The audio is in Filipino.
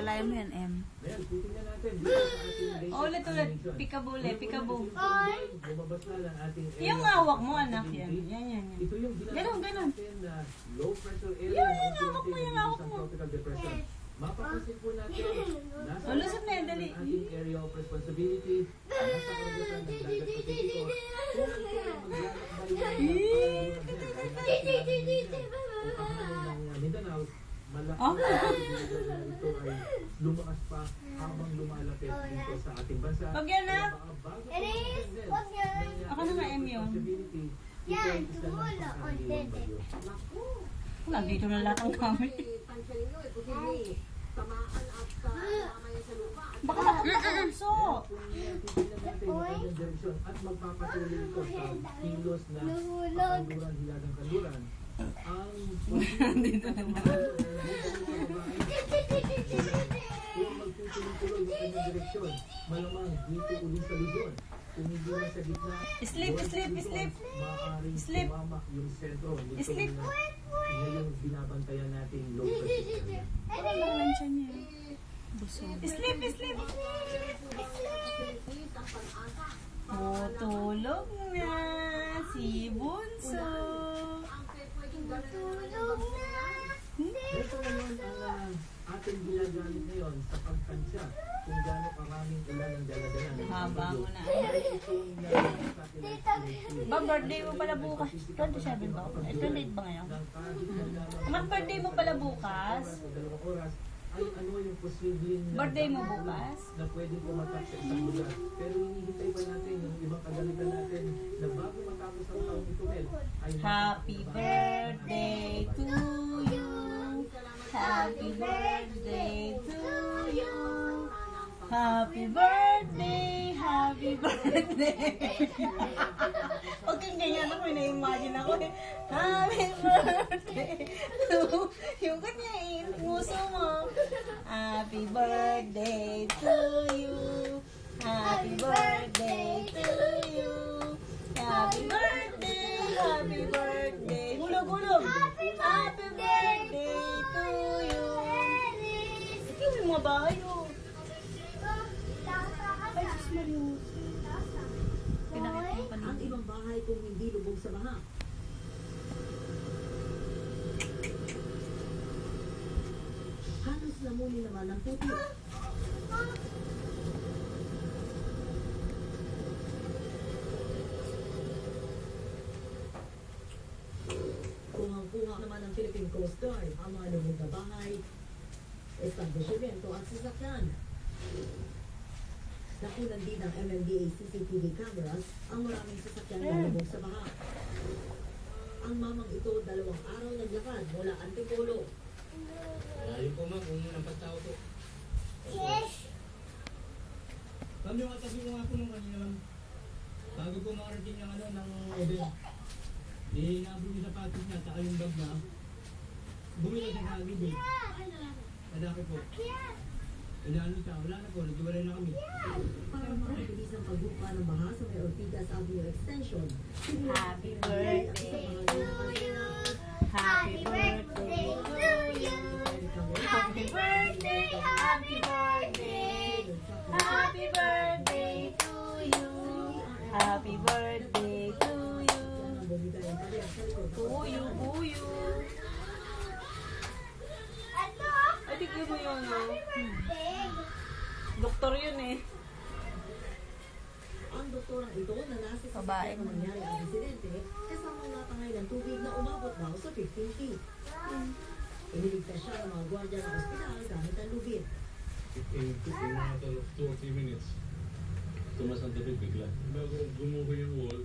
Alalayan mo yan, M. Ayan, titingnan natin. Ulit. Pikabule, pikabong. Bumabas na lang ating area. Yung hawak mo, anak, yan. Yan. Ito yung Ganun. natin na low pressure area. Yung hawak mo. Tropical depression. Mapapansin po natin, nasa Lusot na yan, dali. ating area of responsibility, nasa karagatan ng dagat Pasipiko, kung ito ay maglalakbay ng Mindanao, malaki ito ay lumakas pa habang lumalapit dito sa ating bansa. Pag yan na. Ako na nga, M yun. Yan, wala. Wala, dito na lahat ang gamit. Baka makapunso. At magpapatuloy ito sa kilos na kanluran. Ang dito na kung magtutuloy-tuloy yung kanyang direksyon, malamang dito uli sa Luzon. Kung hindi na sa gitna, Sleep. maaaring Sleep. tumamak yung sentro. Sleep. Ngayon binabantayan natin low pressure area. Parang lang siya niya. Busog. Sleep. Oh, tulog na si Bunso. Tulog na. Ito naman ang ating ginagamit ngayon sa pagtansya kung gaano karaming ulan ang daladala. Haba mo na. Ba, birthday mo pala bukas? 27 ba? 28 ba ngayon? Mag-birthday mo pala bukas? Ay ano yung posibleng Birthday mo bukas? na pwedeng pumatak sa isang lugar. Pero hinihintay pa natin yung ibang kagamitan natin na bago matapos ang taong ito, Mel, ay Happy birthday to you. Happy birthday to you. Happy birthday. Huwag kang ganyan ako, na-imagine ako eh. Happy birthday to yung kanya nguso mo. Happy birthday to you. Happy birthday to you. Happy birthday. Hulog. Happy birthday to you. Ikaw yung mga bahay oh. Ay, sus Mario. Pinakita mo pa Ang ibang bahay kung hindi lubog sa baha. Halos lamuni naman ang puti. Kuhang-kuha naman ng Philippine Coast Guard ang mga lubog na bahay, establishmento at sasakyan. Nakunan din ng MMDA CCTV cameras ang maraming sasakyan na lubog sa baha. Ang mamang ito 2 araw naglakad mula Antipolo. Ayun po ma'am, kung nampas tao po. Yes! Ma'am, yung katabi ko nga po nung kanina ma'am. Bago po makarating ng ng event. Hinabog yung sapatos niya, saka yung bag na. Bumila siya sa agib eh. Madaki po. Ano siya, wala na po, nagkiwalay na kami. Para makabilis ang pagbuka ng baha sa may Ortigas Avenue Extension. Happy birthday to you. Happy birthday to you. Happy birthday. Happy birthday to you. Happy birthday to you. Buyo. Ay, tignan mo yun, no? Doktor yun eh. Ang doktorang ito na nasa sa Babae sasakyan na nangyari ang insidente, kasama nga tangay ng tubig na umabot daw sa 15 feet. Iniligtas siya ng mga gwardiya ng ospital gamit ang lubid. In a matter of 2 or 3 minutes, tumas ang tubig bigla. Bago gumuho yung wall,